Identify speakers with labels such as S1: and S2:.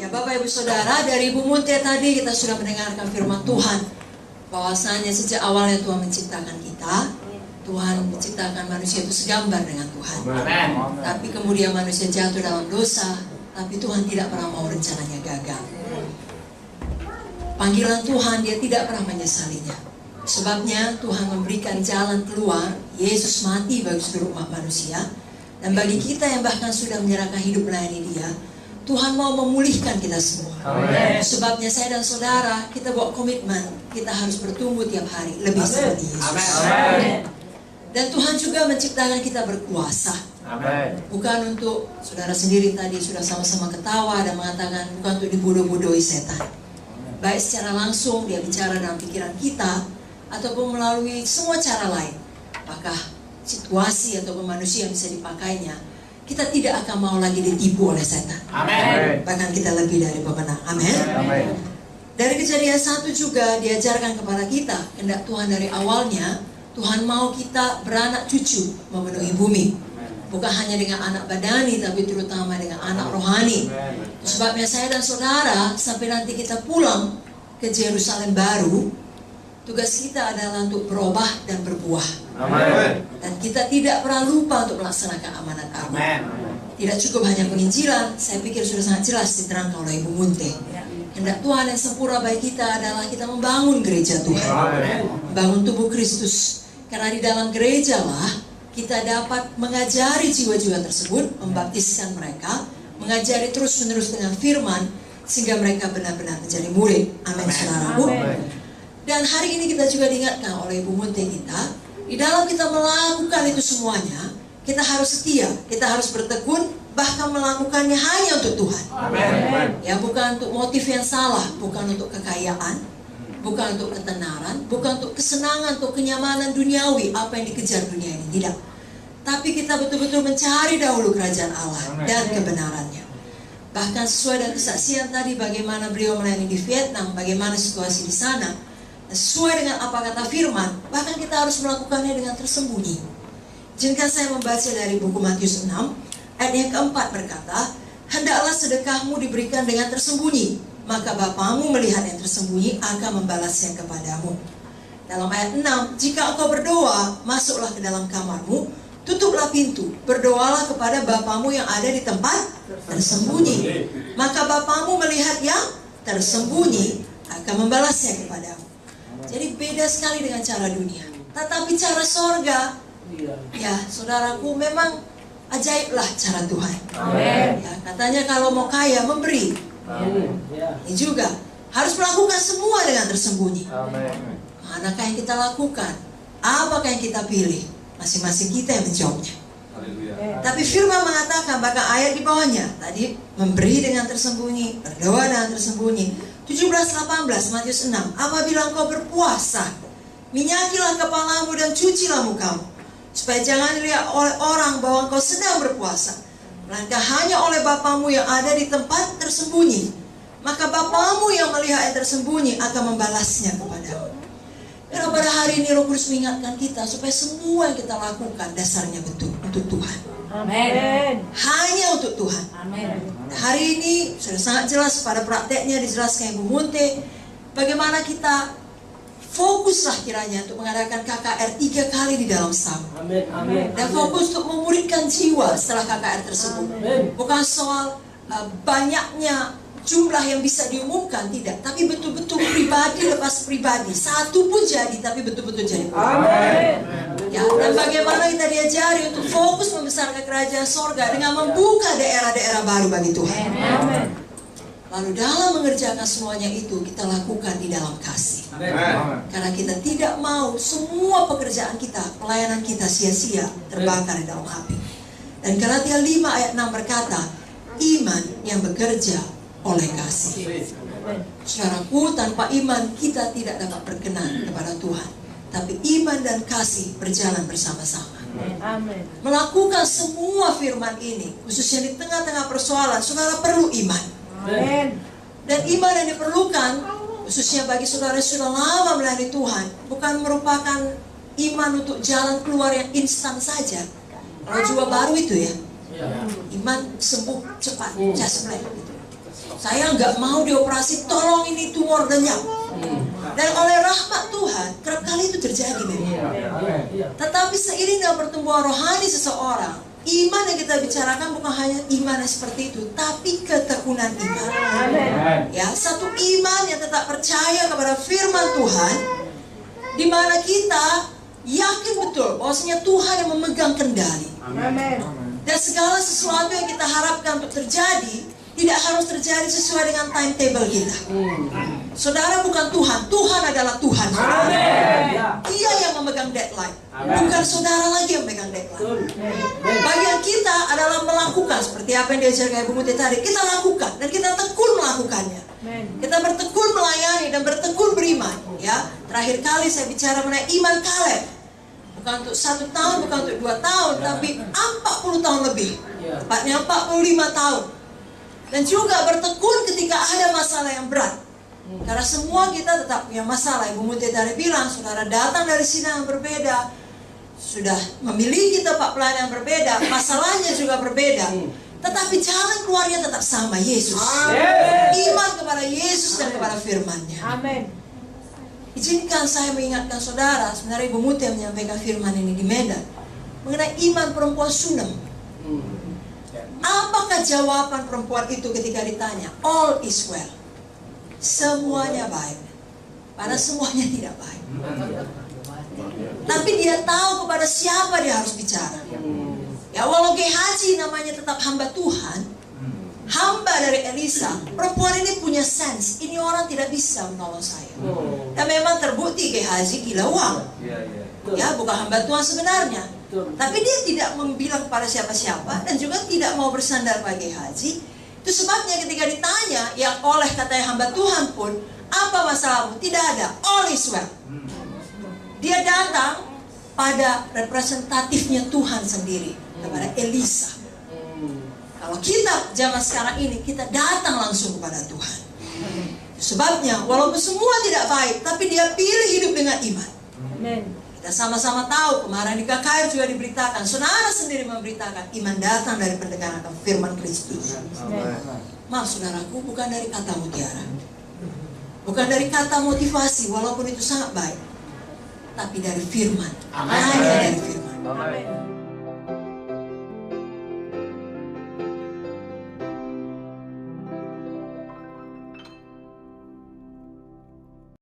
S1: Ya Bapak Ibu Saudara, dari Ibu Munte tadi kita sudah mendengarkan firman Tuhan, bahwasanya sejak awalnya Tuhan menciptakan kita, Tuhan menciptakan manusia itu segambar dengan Tuhan.
S2: Amen.
S1: Tapi kemudian manusia jatuh dalam dosa, tapi Tuhan tidak pernah mau rencananya gagal. Panggilan Tuhan dia tidak pernah menyesalinya. Sebabnya Tuhan memberikan jalan keluar, Yesus mati bagi seluruh umat manusia. Dan bagi kita yang bahkan sudah menyerahkan hidup melayani Dia, Tuhan mau memulihkan kita semua.
S2: Amen.
S1: Sebabnya saya dan saudara, kita buat komitmen, kita harus bertumbuh tiap hari lebih seperti Yesus.
S2: Amen.
S1: Dan Tuhan juga menciptakan kita berkuasa.
S2: Amen.
S1: Bukan untuk saudara sendiri tadi sudah sama-sama ketawa dan mengatakan bukan untuk dibodoh-bodohi setan. Baik secara langsung dia bicara dalam pikiran kita, ataupun melalui semua cara lain. Apakah situasi ataupun manusia yang bisa dipakainya, kita tidak akan mau lagi ditipu oleh setan.
S2: Amen.
S1: Bahkan kita lebih dari pemenang. Amin.
S2: Amen.
S1: Dari Kejadian 1 juga diajarkan kepada kita, kehendak Tuhan dari awalnya, Tuhan mau kita beranak cucu memenuhi bumi. Bukan hanya dengan anak badani, tapi terutama dengan anak rohani. Sebabnya saya dan saudara, sampai nanti kita pulang ke Yerusalem baru, tugas kita adalah untuk berubah dan berbuah.
S2: Amen.
S1: Dan kita tidak pernah lupa untuk melaksanakan amanat Allah.
S2: Amen.
S1: Tidak cukup hanya penginjilan, saya pikir sudah sangat jelas diterangkan oleh Ibu Munte. Hendak Tuhan yang sempurna bagi kita adalah kita membangun gereja Tuhan. Membangun tubuh Kristus. Karena di dalam gereja lah kita dapat mengajari jiwa-jiwa tersebut, membaptiskan mereka, mengajari terus-menerus dengan firman, sehingga mereka benar-benar menjadi murid. Amin, saudaraku. Dan hari ini kita juga diingatkan oleh Ibu Munte kita, di dalam kita melakukan itu semuanya, kita harus setia, kita harus bertekun, bahkan melakukannya hanya untuk Tuhan.
S2: Amen.
S1: Ya, bukan untuk motif yang salah, bukan untuk kekayaan, bukan untuk ketenaran, bukan untuk kesenangan, untuk kenyamanan duniawi, apa yang dikejar dunia ini, tidak. Tapi kita betul-betul mencari dahulu kerajaan Allah dan kebenarannya. Bahkan sesuai dengan kesaksian tadi, bagaimana beliau melayani di Vietnam, bagaimana situasi di sana, sesuai dengan apa kata firman, bahkan kita harus melakukannya dengan tersembunyi. Izinkan saya membaca dari buku Matius 6, ayat yang keempat berkata, hendaklah sedekahmu diberikan dengan tersembunyi, maka Bapamu melihat yang tersembunyi akan membalasnya kepadamu. Dalam ayat 6, jika engkau berdoa, masuklah ke dalam kamarmu, tutuplah pintu, berdoalah kepada Bapamu yang ada di tempat tersembunyi, maka Bapamu melihat yang tersembunyi akan membalasnya kepadamu. Jadi beda sekali dengan cara dunia. Tetapi cara sorga, ya saudaraku, memang ajaiblah cara Tuhan.
S2: Amen.
S1: Ya, katanya kalau mau kaya memberi. Ini juga harus melakukan semua dengan tersembunyi.
S2: Amen.
S1: Manakah yang kita lakukan? Apakah yang kita pilih? Masing-masing kita yang menjawabnya. Tapi firman mengatakan, bahkan ayat di bawahnya tadi, memberi dengan tersembunyi, berdoa dengan tersembunyi. 17-18 Matius 6, apabila engkau berpuasa, minyakilah kepalamu dan cucilah mukamu, supaya jangan dilihat oleh orang bahwa engkau sedang berpuasa, melainkan hanya oleh Bapamu yang ada di tempat tersembunyi. Maka Bapamu yang melihat yang tersembunyi akan membalasnya kepadamu. Karena pada hari ini Roh Kudus mengingatkan kita supaya semua yang kita lakukan dasarnya betul untuk Tuhan.
S3: Amin.
S1: Hanya untuk Tuhan.
S3: Amin.
S1: Hari ini sudah sangat jelas pada prakteknya dijelaskan Ibu Munte, bagaimana kita fokuslah kiranya untuk mengadakan KKR 3 kali di dalam setahun.
S3: Amin. Amin.
S1: Dan fokus untuk memuridkan jiwa setelah KKR tersebut.
S3: Amin.
S1: Bukan soal banyaknya jumlah yang bisa diumumkan, tidak. Tapi betul-betul pribadi lepas pribadi. Satu pun jadi, tapi betul-betul jadi.
S3: Amin.
S1: Ya, dan bagaimana kita diajari untuk fokus membesarkan kerajaan sorga dengan membuka daerah-daerah baru bagi Tuhan.
S3: Amin.
S1: Lalu dalam mengerjakan semuanya itu, kita lakukan di dalam kasih.
S2: Amen.
S1: Karena kita tidak mau semua pekerjaan kita, pelayanan kita sia-sia, terbakar di dalam api. Dan Galatia 5 ayat 6 berkata, iman yang bekerja oleh kasih. Saudaraku, tanpa iman kita tidak dapat berkenan kepada Tuhan. Tapi iman dan kasih berjalan bersama-sama.
S3: Amin.
S1: Melakukan semua firman ini, khususnya di tengah-tengah persoalan, saudara perlu iman.
S3: Amin.
S1: Dan iman yang diperlukan, khususnya bagi saudara yang sudah lama melayani Tuhan, bukan merupakan iman untuk jalan keluar yang instan saja. Kalau jiwa baru itu ya, iman sembuh cepat, just like gitu. Saya nggak mau dioperasi, tolong ini tumor lenyap. Dan oleh rahmat Tuhan, kerap kali itu terjadi memang. Tetapi seiring dengan pertumbuhan rohani seseorang, iman yang kita bicarakan bukan hanya iman yang seperti itu, tapi ketekunan iman. Ya, satu iman yang tetap percaya kepada firman Tuhan, di mana kita yakin betul bahwasanya Tuhan yang memegang kendali. Dan segala sesuatu yang kita harapkan untuk terjadi tidak harus terjadi sesuai dengan timetable kita. Saudara bukan Tuhan, Tuhan adalah Tuhan. Dia yang memegang deadline, bukan saudara lagi yang memegang deadline. Bagian kita adalah melakukan seperti apa yang diajarkan Ibu Muti tadi. Kita lakukan dan kita tekun melakukannya. Kita bertekun melayani dan bertekun beriman. Ya, terakhir kali saya bicara mengenai iman Kaleb. Bukan untuk 1 tahun, bukan untuk 2 tahun, tapi 40 tahun lebih. Tepatnya 45 tahun. Dan juga bertekun ketika ada masalah yang berat. Karena semua kita tetap punya masalah. Ibu Muti tadi bilang, saudara datang dari sidang yang berbeda, sudah memiliki tempat pelayanan yang berbeda, masalahnya juga berbeda. Tetapi jalan keluarnya tetap sama, Yesus. Iman kepada Yesus dan kepada firman-Nya.
S3: Amin.
S1: Izinkan saya mengingatkan saudara, sebenarnya Ibu Muti yang menyampaikan firman ini di Medan, mengenai iman perempuan Sunem. Apakah jawaban perempuan itu ketika ditanya? All is well. Semuanya baik. Padahal semuanya tidak baik. Tapi dia tahu kepada siapa dia harus bicara. Ya, walau Gehazi namanya tetap hamba Tuhan, hamba dari Elisa, perempuan ini punya sense. Ini orang tidak bisa menolong saya. Dan memang terbukti Gehazi gila uang. Ya, bukan hamba Tuhan sebenarnya. Tapi dia tidak membilang kepada siapa-siapa dan juga tidak mau bersandar pada Gehazi. Itu sebabnya ketika ditanya, yang oleh katanya hamba Tuhan pun, apa masalahmu? Tidak ada. All is well. Dia datang pada representatifnya Tuhan sendiri, kepada Elisa. Kalau kita zaman sekarang ini, kita datang langsung kepada Tuhan. Sebabnya, walaupun semua tidak baik, tapi dia pilih hidup dengan iman. Kita sama-sama tahu, kemarin di KKR juga diberitakan, saudara sendiri memberitakan, iman datang dari pendengaran firman Kristus. Maaf saudaraku, bukan dari kata mutiara, bukan dari kata motivasi, walaupun itu sangat baik, tapi dari firman. Hanya dari firman.